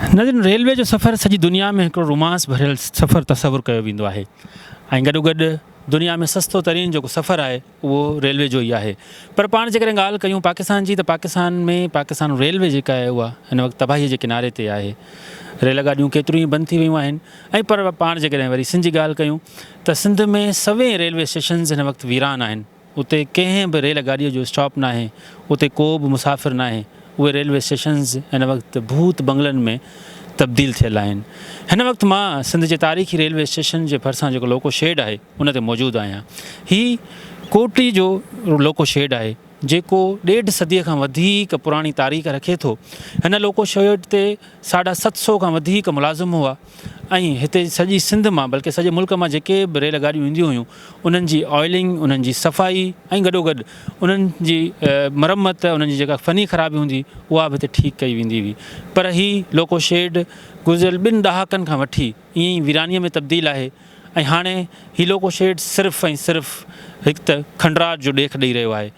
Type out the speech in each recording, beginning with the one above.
नाज़रीन, रेलवे जो सफ़र सॼी दुनिया में हिकिड़ो रोमांस भरियल सफ़र तसवुरु कयो वेंदो आहे ऐं गॾोगॾु दुनिया में सस्तो तरीन जेको सफ़रु आहे उहो रेलवे जो ई आहे। पर पाण जेकॾहिं ॻाल्हि कयूं पाकिस्तान जी, त पाकिस्तान रेलवे जेका आहे उहा हिन वक़्तु तबाहीअ जे किनारे ते आहे। रेलगाॾियूं केतिरियूं ई बंदि थी वियूं आहिनि ऐं पर पाण जेकॾहिं वरी सिंध जी ॻाल्हि कयूं त सिंध में सभई रेलवे स्टेशन्स हिन वक़्तु वीरान आहिनि। उते कंहिं बि रेलगाॾीअ जो स्टॉप न आहे, उते को बि मुसाफ़िर न आहे। उहे रेलवे स्टेशन्स हिन वक़्तु भूत बंगलनि में तब्दील थियल आहिनि। हिन वक़्तु मां सिंध जे तारीख़ी रेलवे स्टेशन जे भरिसां जेको लोको शेड आहे उन ते मौजूदु आहियां। हीउ कोटी जो लोको शेड आहे जेको 1.5 सदीअ खां वधीक पुराणी तारीख़ रखे थो। हिन लोको शेड ते 750 खां वधीक मुलाज़िम हुआ ऐं हिते सॼी सिंध मां बल्कि सॼे मुल्क मां जेके बि रेलगाॾियूं ईंदियूं हुयूं उन्हनि जी ऑयलिंग, उन्हनि जी सफ़ाई ऐं गॾोगॾु उन्हनि जी मरम्मत, उन्हनि जी जेका फ़नी ख़राबी हूंदी उहा बि हिते ठीकु कई वेंदी हुई। पर हीउ लोको शेड गुज़िरियल 2 ॾहाकनि खां वठी ईअं ई वीरानीअ में तब्दील आहे ऐं हाणे हीउ लोको शेड सिर्फ़ु ऐं सिर्फ़ु हिकु त खंडराट जो ॾेख ॾेई रहियो आहे।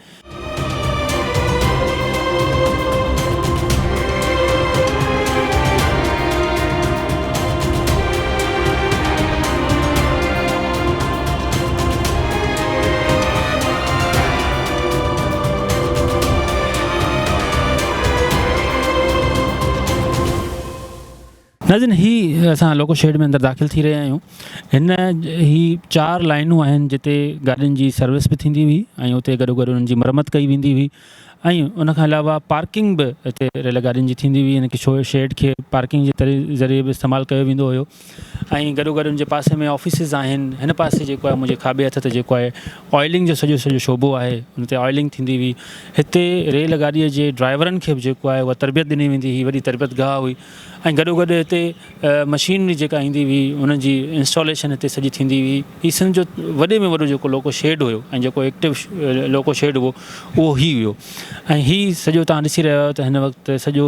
नाज़रीन, ही असां लोको शेड में अंदरि दाख़िल थी रहिया आहियूं। ही 4 लाइनूं आहिनि जिते गाॾियुनि जी सर्विस बि थींदी हुई ऐं उते गॾोगॾु उन्हनि जी मरम्मत कई वेंदी हुई ऐं उनखां अलावा पार्किंग बि हिते रेलगाॾियुनि जी थींदी हुई। हिन शेड खे पार्किंग जे ज़रिए बि इस्तेमालु कयो वेंदो हुयो ऐं गॾोगॾु उन जे पासे में ऑफिसिस आहिनि। हिन पासे जेको आहे मुंहिंजे खाॿे हथ ते जेको आहे ऑयलिंग जो सॼो शोबो आहे, उन ते ऑयलिंग थींदी हुई। हिते रेलगाॾीअ जे ड्राइवरनि खे बि जेको आहे उहा तरबियत ॾिनी वेंदी हुई, वॾी तरबियत गाह हुई ऐं गॾोगॾु हिते मशीनरी जेका ईंदी हुई उन जी इंस्टॉलेशन हिते सॼी थींदी हुई। हीउ सिंध जो वॾे में वॾो जेको लोको शेड हुयो ऐं जेको एक्टिव लोको शेड हुओ उहो ई हुयो ऐं हीउ सॼो तव्हां ॾिसी रहिया आहियो त हिन वक़्तु सॼो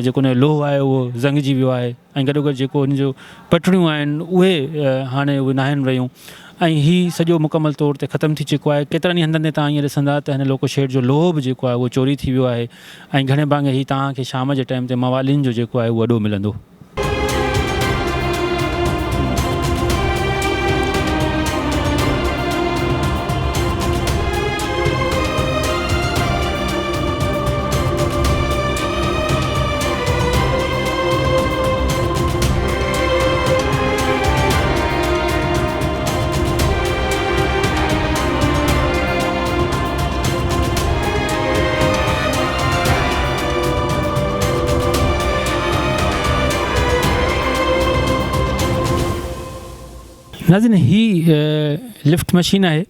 जेको हुन जो लोहो आहे उहो ज़ंगजी वियो आहे ऐं गॾोगॾु जेको हुन जो पटड़ियूं आहिनि उहे हाणे उहे न आहिनि रहियूं ऐं हीउ सॼो मुकमल तौर ते ख़तमु थी चुको आहे। केतिरनि ई हंधनि ते तव्हां ईअं ॾिसंदा त हिन लोको शेड जो लोहो बि जेको आहे उहो चोरी थी वियो आहे ऐं घणे भाङे हीउ तव्हांखे शाम जे टाइम ते मवालियुनि जो जेको आहे उहो वॾो मिलंदो। नाज़रीन, ही लिफ्ट मशीन आहे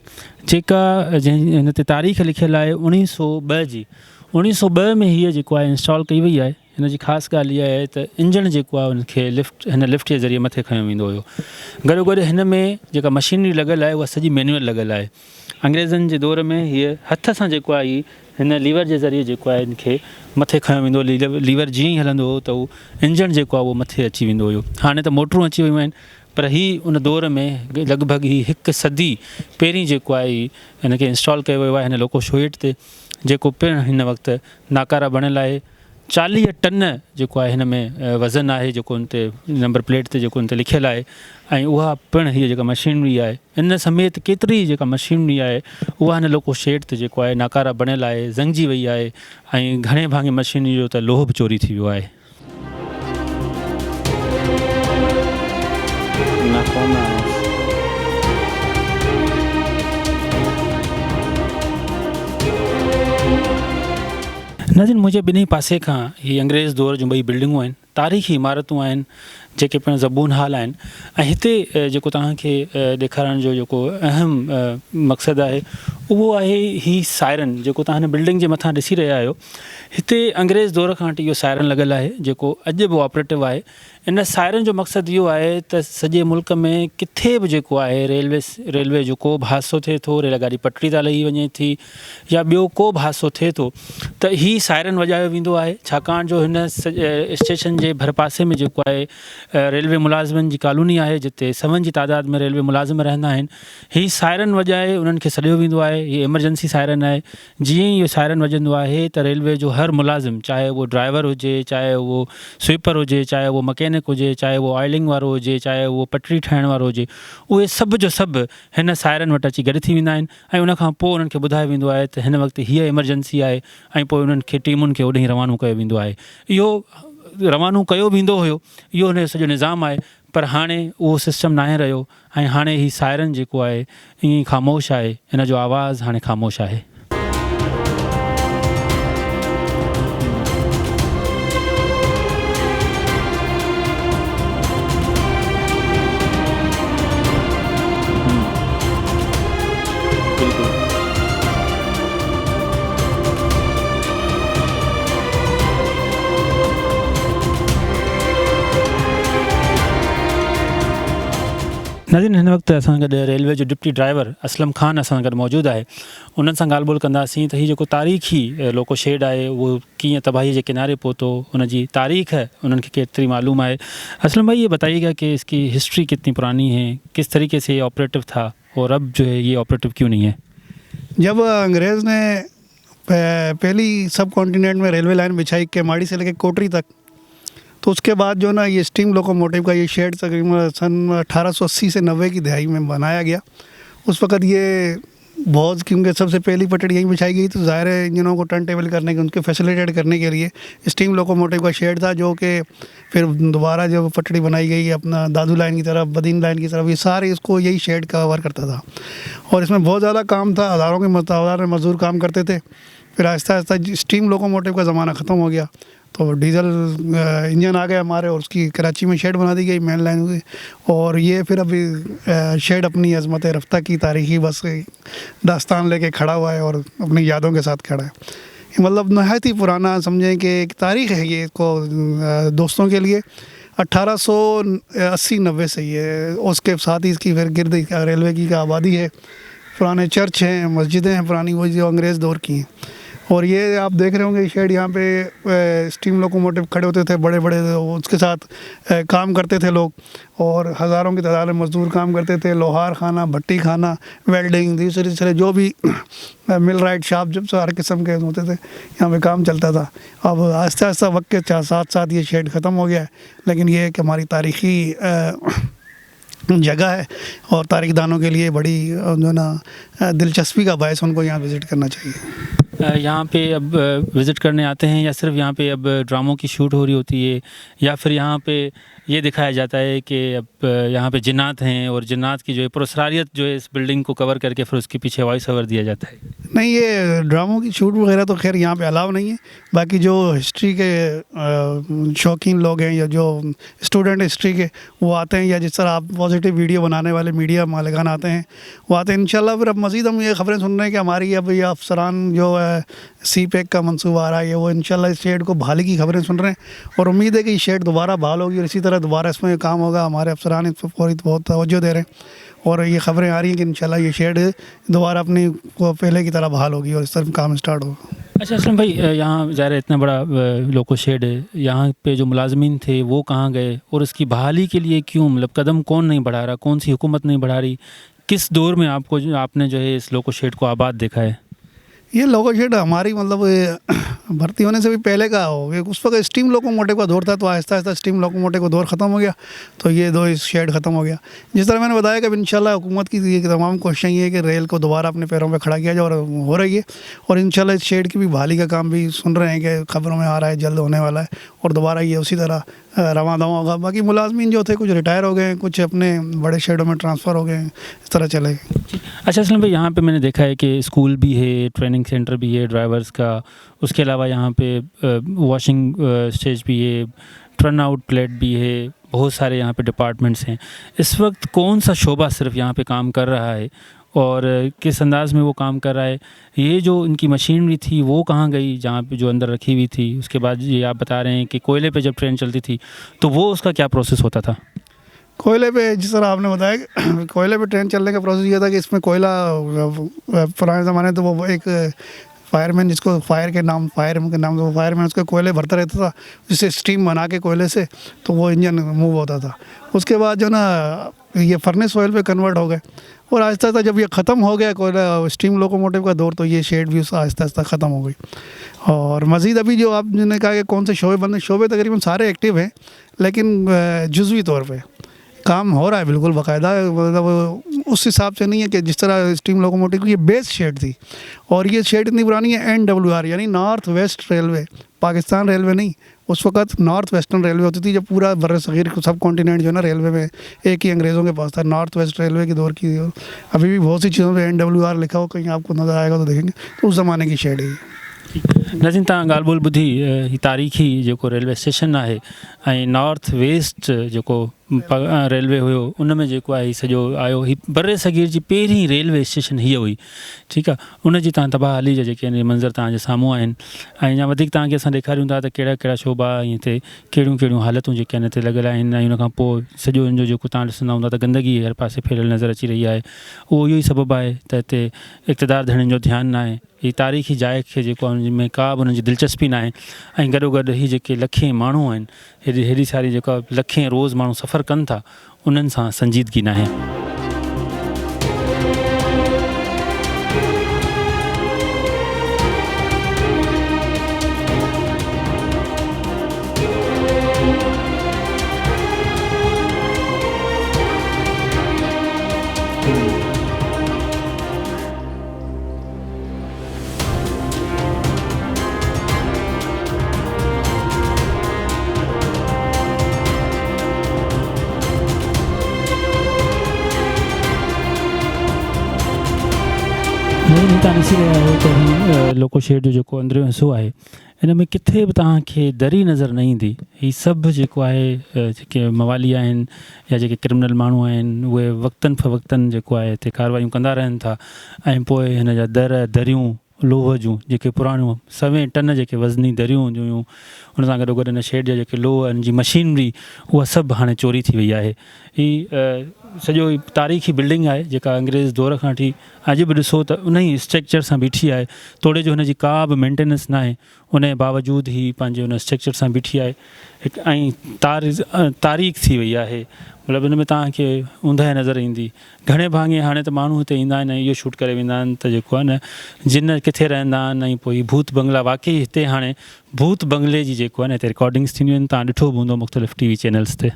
जेका हिन ते तारीख़ लिखियलु आहे 1902 जी। 1902 में हीअ जेको आहे इंस्टॉल कई वई आहे। हिन जी ख़ासि ॻाल्हि इहा आहे त इंजण जेको आहे उनखे हिन लिफ्ट जे ज़रिए मथे खयो वेंदो हुयो। गॾोगॾु हिन में जेका मशीनरी लॻल आहे उहा सॼी मैनुअल लॻल आहे। अंग्रेज़नि जे दौर में हीअ हथ सां जेको आहे हिन लीवर जे ज़रिए जेको आहे हिनखे मथे खयो वेंदो हुओ। लीवर जीअं ई हलंदो हुओ त उहो इंजण जेको आहे उहो मथे अची वेंदो हुयो। हाणे त मोटरूं अची वियूं आहिनि पर हीउ उन दौर में लॻभॻि ही 1 सदी पहिरीं जेको आहे हिनखे इंस्टॉल कयो वियो आहे हिन लोको शेड ते, जेको पिणु हिन वक़्तु नाकारा बणियलु आहे। 40 टन जेको आहे हिन में वज़न आहे जेको हुन ते नंबर प्लेट ते जेको हुन ते लिखियलु आहे ऐं उहा पिणु हीअ जेका मशीनरी आहे इन समेत केतिरी जेका मशीनरी आहे उहा हिन लोको शेड ते जेको आहे नाकारा बणियलु आहे, ज़ंगजी वई आहे ऐं घणे भाङे मशीनरी जो त लोह बि चोरी थी वियो आहे। नाज़रीन, मुंहिंजे ॿिन्ही पासे खां ही अंग्रेज़ दौर जूं 2 बिल्डिंगूं आहिनि, तारीख़ी इमारतूं आहिनि जेके पिणु ज़बून हाल आहिनि ऐं हिते जेको तव्हांखे ॾेखारण जो जेको अहम मक़सदु आहे उहो आहे ही सायरन जेको तव्हां हिन बिल्डिंग जे मथां ॾिसी रहिया आहियो। हिते अंग्रेज़ दौर खां वठी इहो सायरन लॻलु आहे जेको अॼु बि ऑपरेटिव आहे। इन सायरन जो मक़सदु इहो आहे त सॼे मुल्क में किथे बि जेको आहे रेलवे जो को बि हादसो थिए थो, रेलगाॾी पटड़ी तां लही वञे थी या ॿियो को बि हादसो थिए थो त ही सायरन वॼायो वेंदो आहे। छाकाणि जो हिन स्टेशन जे भर पासे में जेको आहे रेलवे मुलाज़िमनि जी कॉलोनी आहे जिते सवनि जी तादाद में रेलवे मुलाज़िम रहंदा आहिनि। हीउ सायरन वॼाए उन्हनि खे सॾियो वेंदो आहे। हीअ एमरजेंसी सायरन आहे। जीअं ई इहो सायरन वॼंदो आहे त रेलवे जो हर मुलाज़िम, चाहे उहो ड्राइवर हुजे, चाहे उहो स्वीपर हुजे, चाहे उहो मकैनिक हुजे, चाहे उहो ऑयलिंग वारो हुजे, चाहे उहो पटरी ठाहिण वारो हुजे, उहे सभु जो सभु हिन सायरन वटि अची गॾु थी वेंदा आहिनि ऐं उनखां पोइ उन्हनि खे ॿुधायो वेंदो आहे त हिन वक़्तु हीअ एमरजेंसी आहे ऐं पोइ उन्हनि खे टीमुनि खे ओॾे रवानो कयो वेंदो आहे। इहो रवानो कयो वेंदो हुयो, इहो हुन जो सॼो निज़ाम आहे। पर हाणे उहो सिस्टम नाहे रहियो ऐं हाणे हीउ सायरन जेको आहे ईअं ई ख़ामोश आहे, हिन जो आवाज़ु हाणे ख़ामोश आहे। नाज़रीन, हिन वक़्तु असां गॾु रेलवे जो डिप्टी ड्राइवर असलम ख़ान असां गॾु मौजूदु आहे। उन्हनि सां ॻाल्हि ॿोल कंदासीं त हीउ जेको तारीख़ी लोको शेड आहे उहो कीअं तबाही जे किनारे पहुतो, उनजी तारीख़ उन्हनि खे केतिरी मालूम आहे। असलम भाई, ये बताइएगा कि इसकी हिस्ट्री कितनी पुरानी है, किस तरीके से ये ऑपरेटिव था और अब जो है ये ऑपरेटिव क्यों नहीं है? जब अंग्रेज़ ने पहली सब कॉन्टिनेंट में रेलवे लाइन बिछाई केमाड़ी से लेकर कोटरी तक, तो उसके बाद जो ना ये स्टीम लोकोमोटिव का ये शेड तकरीबन सन 1880 से 90 की दहाई में बनाया गया। उस वक़्त ये बहुत, क्योंकि सबसे पहली पटड़ी यहीं बिछाई गई, तो ज़ाहिर है इंजनों को टर्न टेबल करने के, उनके फैसिलिटेट करने के लिए स्टीम लोकोमोटिव का शेड था, जो कि फिर दोबारा जब पटड़ी बनाई गई अपना दादू लाइन की तरफ, बदीन लाइन की तरफ, ये सारे इसको यही शेड कवर करता था। और इसमें बहुत ज़्यादा काम था, हज़ारों के हज़ार मज़दूर काम करते थे। फिर आहिस्ता आहिस्ता स्टीम लोकोमोटिव का ज़माना ख़त्म हो गया, तो डीजल इंजन आ गए हमारे, और उसकी कराची में शेड बना दी गई मेन लाइन में। और ये फिर अभी शेड अपनी अज़मत रफ्ता की तारीख़ी बस दास्तान लेके खड़ा हुआ है और अपनी यादों के साथ खड़ा है। ये मतलब नहायत ही पुराना, समझें कि एक तारीख़ है ये, इसको दोस्तों के लिए 1880-90 से ये। उसके साथ ही इसकी फिर गिर्द रेलवे की आबादी है, पुराने चर्च हैं, मस्जिदें हैं पुरानी, वो जो अंग्रेज़ दौर की हैं। और ये आप देख रहे होंगे शेड, यहाँ पे स्टीम लोकोमोटिव खड़े होते थे बड़े बड़े, उसके साथ काम करते थे लोग, और हज़ारों की तादाद में मज़दूर काम करते थे। लोहार खाना, भट्टी खाना, वेल्डिंग, दूसरे तरह जो भी मिल राइट शॉप, जब से हर किस्म के होते थे यहाँ पे काम चलता था। अब आहिस्ता आहिस्ता वक्त के साथ साथ ये शेड ख़त्म हो गया है, लेकिन ये कि हमारी तारीख़ी जगह है और तारीख दानों के लिए बड़ी जो ना दिलचस्पी का बायस, उनको यहाँ विज़िट करना चाहिए। यहाँ पे अब विज़िट करने आते हैं या सिर्फ यहाँ पे अब ड्रामों की शूट हो रही होती है, या फिर यहाँ पे ये दिखाया जाता है कि अब यहाँ पे जिन्नात हैं और जिन्नात की जो है पुरस्कारियत जो है इस बिल्डिंग को कवर करके फिर उसके पीछे वॉइस ओवर दिया जाता है? नहीं, ये ड्रामों की शूट वगैरह तो खैर यहाँ पे अलाउ नहीं है। बाकी जो हिस्ट्री के शौकीन लोग हैं या जो स्टूडेंट हिस्ट्री के, वो आते हैं, या जिस तरह आप पॉजिटिव वीडियो बनाने वाले मीडिया मालिकान आते हैं, वो आते हैं। इंशाल्लाह फिर अब मज़ीद हम ये ख़बरें सुन रहे हैं कि हमारी अब ये अफसरान जो है सी पैक का मंसूबा आ रहा है, वो इंशाल्लाह इस शेड को बहाली की ख़बरें सुन रहे हैं और उम्मीद है कि ये शेड दोबारा बहाल होगी और इसी तरह दोबारा इसमें काम होगा। हमारे अफसरान इस पर पूरी बहुत तवज्जो दे रहे हैं और ये ख़बरें आ रही हैं कि इंशाल्लाह ये शेड दोबारा अपनी पहले की तरह बहाल होगी और इस तरफ काम स्टार्ट होगा। अच्छा असलम भाई, यहाँ ज़ाहिर इतना बड़ा लोको शेड है, यहाँ पे जो मुलाजमीन थे वो कहाँ गए और इसकी बहाली के लिए क्यों, मतलब कदम कौन नहीं बढ़ा रहा, कौन सी हुकूमत नहीं बढ़ा रही? किस दौर में आपने जो है इस लोको शेड को आबाद देखा है? ये लोको शेड हमारी मतलब भर्ती होने से भी पहले का हो, उस वक्त स्टीम लोकोमोटिव का दौर था, तो आहिस्ता आहिस्ता स्टीम लोकोमोटिव का दौर ख़त्म हो गया, तो ये दो इस शेड ख़त्म हो गया। जिस तरह मैंने बताया कि इंशाल्लाह हुकूमत की ये तमाम कोशिशें ये है कि रेल को दोबारा अपने पैरों पे खड़ा किया जाए और हो रही है, और इंशाल्लाह इस शेड की भी बहाली का काम भी सुन रहे हैं कि ख़बरों में आ रहा है, जल्द होने वाला है और दोबारा ये उसी तरह रवां दवां होगा। बाकी मुलाजमीन जो थे कुछ रिटायर हो गए, कुछ अपने बड़े शेडों में ट्रांसफ़र हो गए, इस तरह चले। अच्छा असलम भाई, यहाँ पे मैंने देखा है कि स्कूल भी है, ट्रेनिंग सेंटर भी है ड्राइवर्स का, उसके अलावा यहाँ पे वॉशिंग स्टेज भी है, टर्न आउट प्लेट भी है, बहुत सारे यहाँ पे डिपार्टमेंट्स हैं। इस वक्त कौन सा शोबा सिर्फ यहाँ पे काम कर रहा है और किस अंदाज़ में वो काम कर रहा है? ये जो इनकी मशीनरी थी वो कहाँ गई जहाँ पे जो अंदर रखी हुई थी? उसके बाद ये आप बता रहे हैं कि कोयले पे जब ट्रेन चलती थी तो वो उसका क्या प्रोसेस होता था? कोयले पे, जिस तरह आपने बताया कि कोयले पे ट्रेन चलने का प्रोसेस ये था कि इसमें कोयला पुराने ज़माने तो वो एक फायरमैन, जिसको फायर के नाम से वो फायरमैन उसके कोयले भरता रहता था, जिससे स्टीम बना के कोयले से तो वो इंजन मूव होता था। उसके बाद जो ना ये फर्नेस ऑयल पे कन्वर्ट हो गए, और आहिस्ता आहिस्ता जब ये ख़त्म हो गया कोयला स्टीम लोकोमोटिव का दौर, तो ये शेड भी आहिस्ता आहिस्ता ख़त्म हो गई। और मज़ीद अभी जो आपने कहा कि कौन से शोबे बंद, शोबे तकरीबन सारे एक्टिव हैं, लेकिन जुज़वी तौर पे काम हो रहा है बिल्कुल बाकायदा। मतलब उस हिसाब से नहीं है कि जिस तरह स्टीम लोकोमोटिव की ये बेस शेड थी, और ये शेड इतनी पुरानी है NWR यानी north west railway, Pakistan railway नहीं, उस वक्त नॉर्थ वेस्टर्न रेलवे होती थी, जब पूरा बर सग़ीर सब कॉन्टिनेंट जो है ना रेलवे में एक ही अंग्रेज़ों के पास था, नॉर्थ वेस्ट रेलवे के दौर की। अभी भी बहुत सी चीज़ों पे NWR लिखा हो, कहीं आपको नज़र आएगा तो देखेंगे, तो उस ज़माने की शेड है ये। नाज़रीन, तव्हां ॻाल्हि ॿोल ॿुधी, ही तारीख़ी जेको रेलवे स्टेशन आहे ऐं नॉर्थ वेस्ट जेको रेलवे हुयो, उन में जेको आहे सॼो आयो, ही बर सग़ीर जी पहिरीं रेलवे स्टेशन हीअ हुई। ठीकु आहे, उन जी तव्हां तबाहाली जा जेके आहिनि मंज़र तव्हांजे साम्हूं आहिनि, ऐं अञा वधीक तव्हांखे असां ॾेखारियूं था त कहिड़ा कहिड़ा शोभा ऐं हिते कहिड़ियूं कहिड़ियूं हालतूं जेके आहिनि हिते लॻियल आहिनि। ऐं उनखां पोइ सॼो हिन जो जेको तव्हां ॾिसंदा हूंदा त गंदगी हर पासे फैलियल नज़र अची रही आहे। उहो इहो ई सबबु आहे त हिते इक़्तिदार धड़नि जो ध्यानु न आहे। ही तारीख़ी जाइ खे जेको आहे उन में का बि उन्हनि जी दिलचस्पी न आहे। ऐं गॾोगॾु ही जेके लखे माण्हू आहिनि, हेॾी सारी जेका लखे रोज़ माण्हू सफ़र कनि था, उन्हनि सां संजीदगी न आहे। तव्हां ॾिसी रहिया आहियो त ही लोको शेड जो जेको अंदरियों हिसो आहे, हिन में किथे बि तव्हांखे दरी नज़र न ईंदी। ही सभु जेको आहे जेके मवाली आहिनि या जेके क्रिमिनल माण्हू आहिनि, उहे वक़्तनि फ़वक़्तनि जेको आहे हिते कार्रवाइयूं कंदा रहनि था, ऐं पोइ हिन जा दरियूं लोह जूं जेके पुराणियूं 100 टन जेके वज़नी दरियूं हूंदियूं हुयूं, उन सां गॾोगॾु हिन शेड जा जेके लोह जी मशीनरी, उहा सभु हाणे चोरी थी वई आहे। ही सॼो तारीख़ी बिल्डिंग आहे जेका अंग्रेज़ दौर खां वठी अॼु बि ॾिसो त उन ई स्ट्रक्चर सां बीठी आहे। तोड़े जो हिन जी का बि मेंटेनेंस न आहे, उन जे बावजूदि ही पंहिंजे उन स्ट्रक्चर सां बीठी आहे। ऐं तारीख़ थी वई आहे, मतिलबु हिन में तव्हांखे ऊंदहि नज़र ईंदी। घणे भाङे हाणे त माण्हू हिते ईंदा आहिनि, इहो शूट करे वेंदा आहिनि त जेको आहे न जिन किथे रहंदा आहिनि, ऐं पोइ भूत बंगला, वाक़ई हिते हाणे भूत बंगले जी जेको आहे न हिते रिकॉर्डिंग्स थींदियूं आहिनि, तव्हां ॾिठो बि हूंदो मुख़्तलिफ़ TV चैनल्स ते।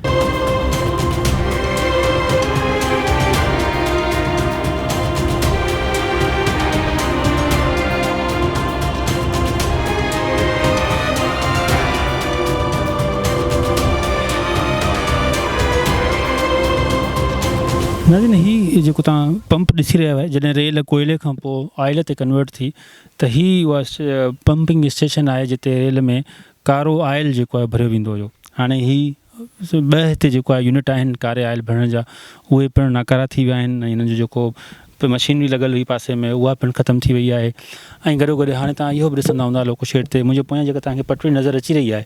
नाज़रीन, ही जेको तव्हां पंप ॾिसी रहिया आहियो, जॾहिं रेल कोयले खां पोइ ऑयल ते कन्वर्ट थी, त ही उहा पंपिंग स्टेशन आहे जिते रेल में कारो ऑयल जेको आहे भरियो वेंदो हुयो। हाणे ही 2 हिते जेको आहे यूनिट आहिनि कारे ऑयल भरण जा, उहे पिणु नाकारा थी विया आहिनि। ऐं हिननि जो जेको मशीनरी लॻल हुई पासे में, उहा पिणु ख़तमु थी वई आहे। ऐं गॾोगॾु हाणे तव्हां इहो बि ॾिसंदा हूंदा लोको शेड ते, मुंहिंजे पोयां जेका तव्हांखे पटड़ी नज़र अची रही आहे,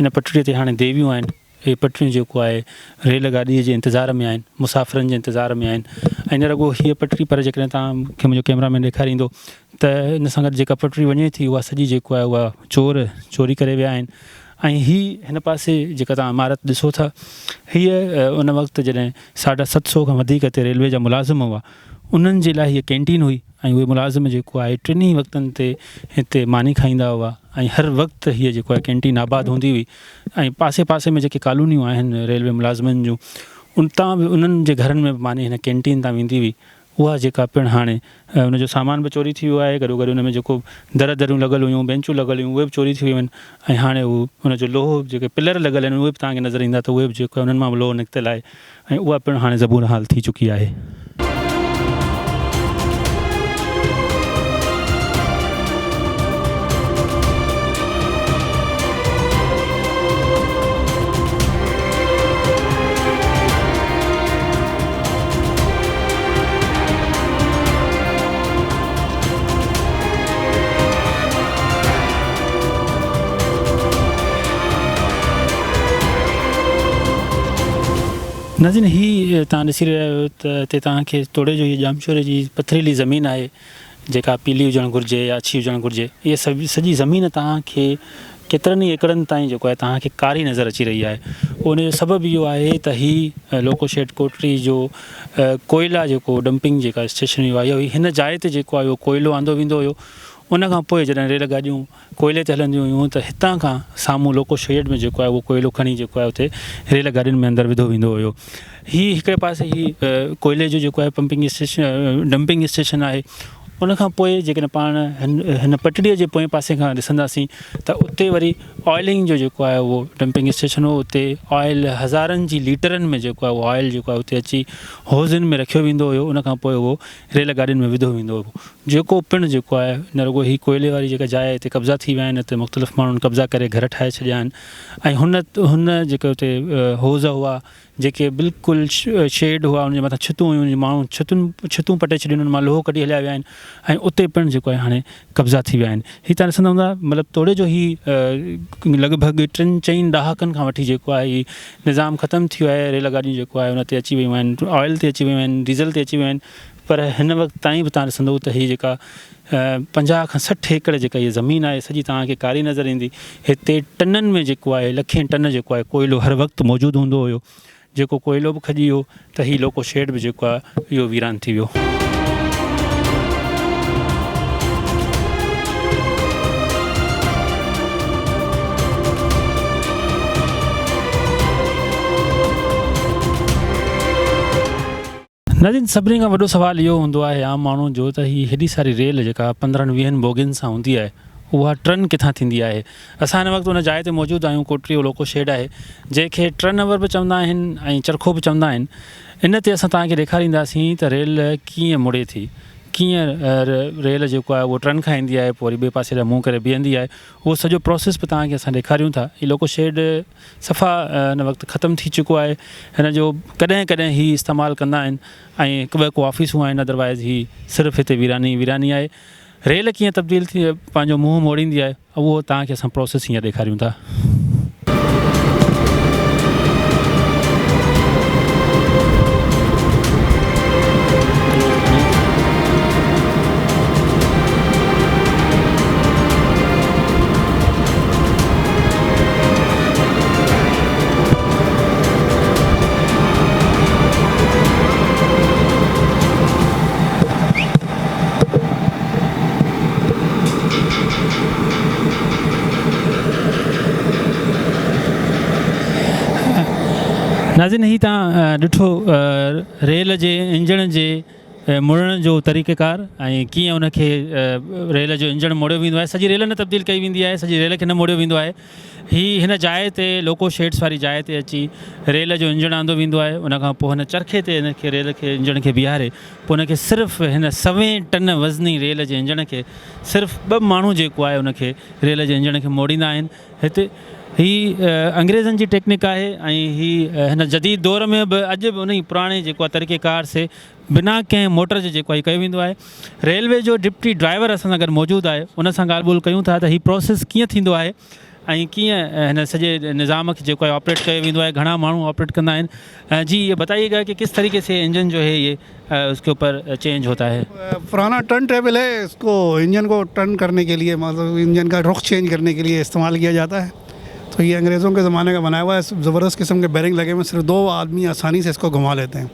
हिन पटड़ीअ ते हाणे देवियूं आहिनि। इहे पटरियूं जेको आहे रेल गाॾीअ जे इंतज़ार में आहिनि, मुसाफ़िरनि जे इंतज़ार में आहिनि। ऐं न रुॻो हीअ पटड़ी, पर जेकॾहिं तव्हांखे मुंहिंजो कैमरामैन ॾेखारींदो त हिन सां गॾु जेका पटड़ी वञे थी, उहा सॼी जेको आहे उहा चोरी करे विया आहिनि। ऐं हिन पासे जेका तव्हां इमारत ॾिसो था, हीअ उन वक़्तु जॾहिं 750 खां वधीक हिते रेलवे जा मुलाज़िम हुआ, उन्हनि जे लाइ हीअ कैंटीन हुई। ऐं उहे मुलाज़िम जेको आहे 3 वक़्तनि ते हिते मानी खाईंदा हुआ, ऐं हर वक़्तु हीअ जेको आहे कैंटीन आबाद हूंदी हुई। ऐं पासे पासे में जेके कॉलोनियूं आहिनि रेलवे मुलाज़िमनि जूं, उतां बि उन्हनि जे घरनि में बि मानी हिन कैंटीन तां वेंदी हुई। उहा जेका पिणु हाणे उनजो सामान बि चोरी थी वियो आहे। गॾोगॾु उन में जेको दरियूं लॻल हुयूं, बेंचूं लॻल हुयूं, उहे बि चोरी थी वियूं आहिनि। ऐं हाणे उहो उनजो लोहो जेके पिलर लॻल आहिनि, उहे बि तव्हांखे नज़र ईंदा, त उहे बि जेको आहे उन्हनि मां बि लोहो निकितल आहे। ऐं उहा पिणु हाणे ज़बूर हाल थी चुकी आहे। नाज़रीन, ही तव्हां ॾिसी रहिया आहियो त हिते तव्हांखे तोड़े जो हीअ जामशोरे जी पथरीली ज़मीन आहे, जेका पीली हुजणु घुरिजे या अछी हुजणु घुरिजे, इहे सॼी ज़मीन तव्हांखे केतिरनि ई एकड़नि ताईं जेको आहे तव्हांखे कारी नज़र अची रही आहे। उन जो सबबु इहो आहे त ही लोको शेड कोटरी जो कोयला जेको डंपिंग जेका स्टेशन हुई आहे, हिन जाइ ते जेको आहे उहो कोयलो आंदो वेंदो हुयो। उन खां पोइ जॾहिं रेलगाॾियूं कोयले ते हलंदियूं हुयूं त हितां खां साम्हूं लोको शेड में जेको आहे उहो कोयलो खणी जेको आहे उते रेलगाॾियुनि में अंदरि विधो वेंदो हुयो। हिकिड़े पासे कोयले जो जेको आहे पंपिंग स्टेशन डंपिंग स्टेशन आहे। उन खां पोइ जेकॾहिं पाण हिन पटड़ीअ जे पोएं पासे खां ॾिसंदासीं त उते वरी ऑयलिंग जो जेको आहे उहो डंपिंग स्टेशन हो। उते ऑयल हज़ारनि जी लीटरनि में जेको आहे उहो ऑयल जेको आहे उते अची होज़ुनि में रखियो वेंदो हुयो। उन खां पोइ उहो रेलगाॾियुनि में विधो वेंदो हुयो, जेको पिणु जेको आहे न रुगो ही कोयले वारी जेका जाइ हिते कब्ज़ा थी विया आहिनि। हिते मुख़्तलिफ़ माण्हुनि कब्ज़ा करे घर ठाहे छॾिया आहिनि ऐं हुन जेके उते होज़ हुआ जेके बिल्कुलु शेड हुआ, उनजे मथां छितूं हुयूं, माण्हू छितूं पटे छॾियूं, उन्हनि मां लोहो कढी हलिया विया आहिनि ऐं उते पिणु जेको आहे हाणे कब्ज़ा थी विया आहिनि। हीअ तव्हां ॾिसंदा हूंदा मतिलबु तोड़े जो ही लॻभॻि 3-4 ॾहाकनि खां वठी जेको आहे ही निज़ाम ख़तमु थी वियो आहे। रेलगाॾियूं जेको आहे उन ते अची वियूं आहिनि, ऑयल ते अची वियूं आहिनि, डीज़ल ते अची वियूं आहिनि। पर हिन वक़्तु ताईं बि तव्हां ॾिसंदव त हीअ जेका 50 खां 60 एकड़ जेका इहा ज़मीन आहे सॼी तव्हांखे कारी नज़र ईंदी। हिते टननि में जेको आहे लखें टन जेको आहे कोयलो हर वक़्तु मौजूदु हूंदो हुयो। जेको कोयलो बि खॼी वियो त हीअ लोको शेड बि जेको आहे इहो वीरान थी वियो। नाज़रीन, सभिनी खां वॾो सुवालु इहो हूंदो आहे आम माण्हू जो त हीअ हेॾी सारी रेल जेका 15-20 बोगियुनि सां हूंदी आहे उहा ट्रन किथां थींदी आहे। असां हिन वक़्तु उन जाइ ते मौजूदु आहियूं, कोटरी लोको शेड आहे जंहिंखे ट्रन अवर बि चवंदा आहिनि ऐं चरखो बि चवंदा आहिनि। इन ते असां तव्हांखे ॾेखारींदासीं त रेल कीअं मुड़े थी, कीअं रेल जेको आहे उहो ट्रन खां ईंदी आहे, पोइ वरी ॿिए पासे ॾांहुं मुंहुं करे बीहंदी आहे। उहो सॼो प्रोसेस बि तव्हांखे असां ॾेखारियूं था। हीअ लोको शेड सफ़ा हिन वक़्तु ख़तमु थी चुको आहे। हिन जो कॾहिं कॾहिं ही इस्तेमालु कंदा आहिनि ऐं हिकु ॿ को ऑफ़िसूं आहिनि, अदरवाइज़ ही सिर्फ़ु हिते वीरानी आहे। रेल कीअं तब्दील थी पंहिंजो मुंहुं मोड़ींदी आहे उहो तव्हांखे असां प्रोसेस हीअं ॾेखारियूं था। नाज़रीन, ही तव्हां ॾिठो रेल जे इंजण जे मुड़ण जो तरीक़ेकार ऐं कीअं उनखे रेल जो इंजण मोड़ियो वेंदो आहे। सॼी रेल न तब्दील कई वेंदी आहे, सॼी रेल खे न मोड़ियो वेंदो आहे। हिन जाइ ते लोको शेड्स वारी जाइ ते अची रेल जो इंजण आंदो वेंदो आहे। उनखां पोइ हिन चरखे ते हिनखे रेल खे इंजण खे बीहारे पोइ हुनखे सिर्फ़ु हिन 100 टन वज़नी रेल जे इंजण खे सिर्फ़ु 2 माण्हू जेको आहे उनखे रेल जे इंजण खे मोड़ींदा आहिनि। हिते अंग्रेज़नि जी टेक्निक आहे ऐं हिन जदीद दौर में बि अॼु बि उन ई पुराणे जेको आहे तरीक़ेकार से बिना कंहिं मोटर जे जेको आहे कयो वेंदो आहे। रेलवे जो डिप्टी ड्राइवर असां सां गॾु मौजूदु आहे, उन सां ॻाल्हि ॿोल कयूं था त हीउ प्रोसेस कीअं थींदो आहे ऐं कीअं हिन सॼे निज़ाम खे जेको आहे ऑपरेट कयो वेंदो आहे, घणा माण्हू ऑपरेट कंदा आहिनि। जी ये बताइएगा कि किस तरीके से इंजन जो है ये उसके ऊपर चेंज होता है। पुराना टर्न टेबल है, इसको इंजन को टर्न करने के लिए, मतलब इंजन का रुख चेंज करने के लिए इस्तेमाल किया जाता है। तो ये अंग्रेज़ों के ज़माने का बनाया हुआ है, ज़बरदस्त किस्म के बेरिंग लगे हुए, सिर्फ 2 आदमी आसानी से इसको घुमा लेते हैं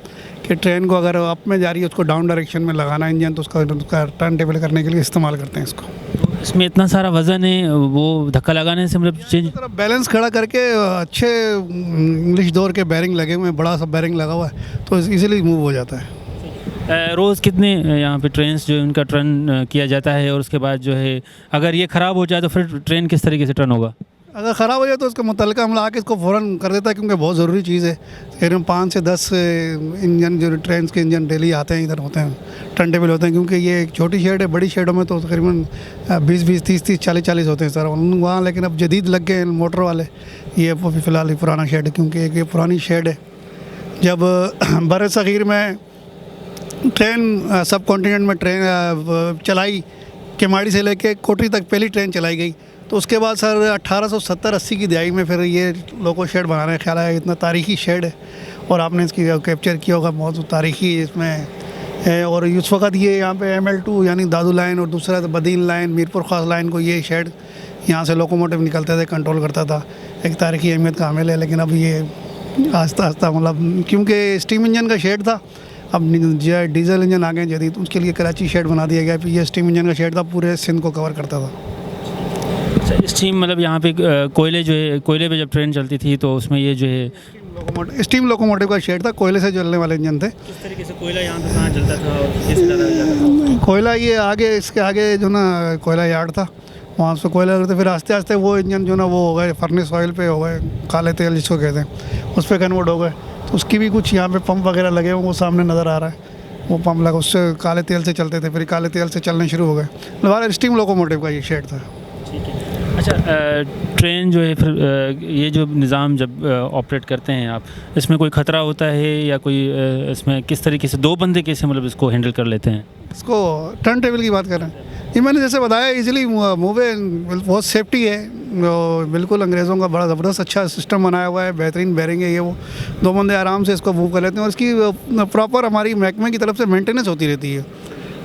कि ट्रेन को अगर अप में जा रही है उसको डाउन डायरेक्शन में लगाना इंजन, तो उसका टर्न टेबल करने के लिए इस्तेमाल करते हैं इसको। तो इसमें इतना सारा वज़न है, वो धक्का लगाने से मतलब चेंज बैलेंस खड़ा करके अच्छे इंग्लिश दौर के बेरिंग लगे हुए हैं, बड़ा सा बेरिंग लगा हुआ है तो इजीली मूव हो जाता है। रोज़ कितने यहाँ पे ट्रेन जो इनका टर्न किया जाता है और उसके बाद जो है अगर ये ख़राब हो जाए तो फिर ट्रेन किस तरीके से टर्न होगा? अगर ख़राब हो जाए तो उसका मुतलका अमला आके इसको फ़ौरन कर देता है, क्योंकि बहुत ज़रूरी चीज़ है। तकरीबन 5 से 10 इंजन जो ट्रेन के इंजन डेली आते हैं, इधर होते हैं, टर्न टेबल होते हैं, क्योंकि ये एक छोटी शेड है। बड़ी शेडों में तो तकरीबन 20-20, 30-30, 40-40 होते हैं सर वहाँ, लेकिन अब जदीद लग गए मोटर वाले। ये फ़िलहाल पुराना शेड है, क्योंकि एक ये पुरानी शेड है। जब बर सग़ीर में ट्रेन सब कॉन्टिनेंट में ट्रेन चलाई, केमाड़ी से लेके कोटरी तक पहली ट्रेन चलाई गई, तो उसके बाद सर 1870-80 की दहाई में फिर ये लोको शेड बनाने का ख्याल आया। इतना तारीख़ी शेड है और आपने इसकी कैप्चर किया होगा, बहुत तारीख़ी इसमें और इस वक्त ये यहाँ पे ML2 यानी दादू लाइन और दूसरा बदीन लाइन, मीरपुर खास लाइन को ये शेड यहाँ से लोकोमोटिव निकलते थे, कंट्रोल करता था। एक तारीखी अहमियत का हामिल है, लेकिन अब ये आहिस्ता आहिस्ता मतलब क्योंकि स्टीम इंजन का शेड था, अब डीजल इंजन आ गए जदीद, उसके लिए कराची शेड बना दिया गया। फिर ये स्टीम इंजन का शेड था, पूरे सिंध को कवर करता था। स्टीम मतलब यहाँ पे कोयले जो है, कोयले पे जब ट्रेन चलती थी तो उसमें ये जो है स्टीम लोकोमोटिव का शेड था, कोयले से चलने वाले इंजन थे। किस तरीके से कोयला यहाँ पे कहाँ जलता था और किस तरह? कोयला ये आगे, इसके आगे जो ना कोयला यार्ड था, वहाँ से कोयला करते, फिर आस्ते आस्ते वो इंजन जो ना वो हो गए फर्नेस ऑयल पे हो गए, काले तेल जिसको कहते हैं, उस पर कन्वर्ट हो गए। तो उसकी भी कुछ यहाँ पे पंप वगैरह लगे हुए, वो सामने नज़र आ रहा है, वो पंप लगा, उससे काले तेल से चलते थे, फिर काले तेल से चलने शुरू हो गए। मतलब स्टीम लोकोमोटिव का ये शेड था। ठीक है। अच्छा, ट्रेन जो है फिर ये जो निज़ाम जब ऑपरेट करते हैं आप, इसमें कोई ख़तरा होता है या कोई इसमें किस तरीके से दो बंदे कैसे मतलब इसको हैंडल कर लेते हैं? इसको टर्न टेबल की बात कर रहे हैं, ये मैंने जैसे बताया इजीली मूवे, बहुत सेफ्टी है, बिल्कुल अंग्रेज़ों का बड़ा ज़बरदस्त अच्छा सिस्टम बनाया हुआ है, बेहतरीन बेरिंग है ये, वो दो बंदे आराम से इसको मूव कर लेते हैं। और इसकी प्रॉपर हमारी महकमे की तरफ से मेंटेनेंस होती रहती है,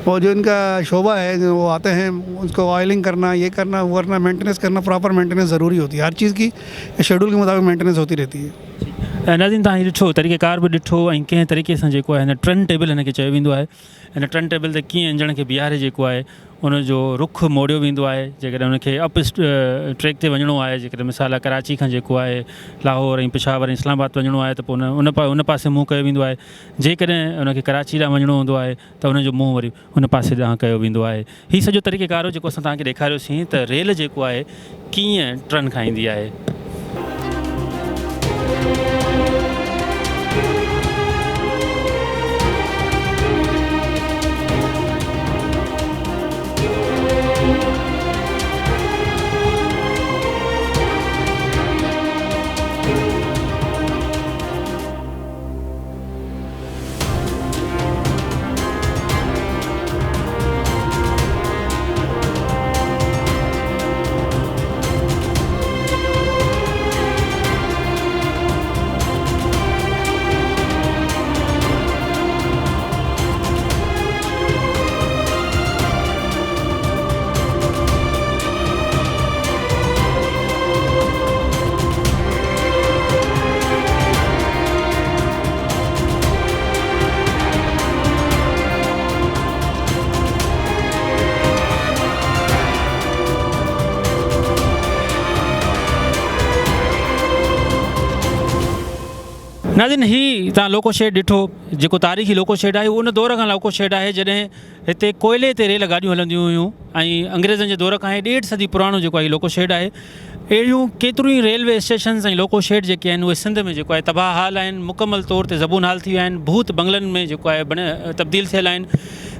और जो इनका शोबा है जो वो आते हैं उसको ऑयलिंग करना, ये करना, वो करना, मेंटेनेंस करना, प्रॉपर मेंटेनेंस ज़रूरी होती है, हर चीज़ की शेड्यूल के मुताबिक मेंटेनेंस होती रहती है। नाज़रीन, तव्हां हीउ ॾिठो तरीक़ेकार बि ॾिठो ऐं कंहिं तरीक़े सां जेको आहे हिन टर्न टेबल हिनखे चयो वेंदो आहे। हिन टर्न टेबल ते कीअं इंजण खे बीहारे जेको आहे उनजो रुख मोड़ियो वेंदो आहे। जेकॾहिं उनखे अप ट्रैक ते वञिणो आहे, जेकॾहिं मिसाल आहे कराची खां जेको आहे लाहौर ऐं पेशावर ऐं इस्लामाबाद वञिणो आहे त पोइ उन पासे मुंहुं कयो वेंदो आहे। जेकॾहिं उनखे कराची ॾांहुं वञिणो हूंदो आहे त उनजो मुंहुं वरी उन पासे ॾांहुं कयो वेंदो आहे। हीउ सॼो तरीक़ेकार जेको असां तव्हांखे ॾेखारियोसीं त रेल जेको आहे कीअं टर्न खाईंदी आहे। नाज़रीन, ही तव्हां लोको शेड ॾिठो, जेको तारीख़ी लोको शेड आहे उहो उन दौर खां लोको शेड आहे जॾहिं हिते कोयले ते रेल गाॾियूं हलंदियूं हुयूं ऐं अंग्रेज़नि जे दौर खां 1.5 सदी पुराणो जेको आहे लोको शेड आहे। अहिड़ियूं केतिरियूं ई रेलवे स्टेशन्स ऐं लोको शेड जेके आहिनि उहे सिंध में जेको आहे तबाह हाल आहिनि, मुकमल तौर ते ज़बून हाल थी विया आहिनि, भूत बंगलनि में जेको आहे तब्दील थियल आहिनि।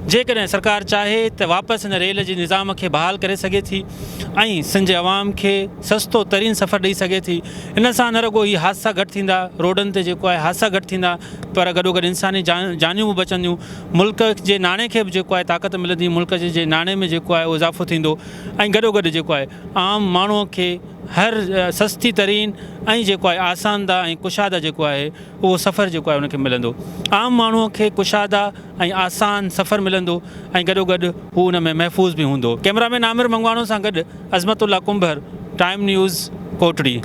जेकॾहिं सरकार चाहे त वापसि हिन रेल जे निज़ाम खे बहाल करे सघे थी ऐं सिंध जे अवाम खे सस्तो तरीन सफ़र ॾेई सघे थी। इन सां न रुगो इहे हादसा घटि थींदा, रोडनि ते जेको आहे हादसा घटि थींदा, पर गॾोगॾु इंसानी जानियूं बि बचंदियूं, मुल्क जे नाणे खे बि जेको आहे ताक़त मिलंदी, मुल्क जे नाणे में जेको आहे उहो इज़ाफ़ो थींदो ऐं गॾोगॾु जेको आहे आम माण्हूअ खे हर सस्ती तरीन ऐं जेको आहे आसानदा ऐं कुशादा जेको आहे उहो सफ़र जेको आहे उनखे मिलंदो। आम माण्हूअ खे कुशादा ऐं आसान सफ़र मिलंदो ऐं गॾोगॾु हू उन में महफ़ूज़ बि हूंदो। कैमरामैन आमिर मंगवाणो सां गॾु अज़मतुल्ला कुंभर, टाइम न्यूज़, कोटड़ी।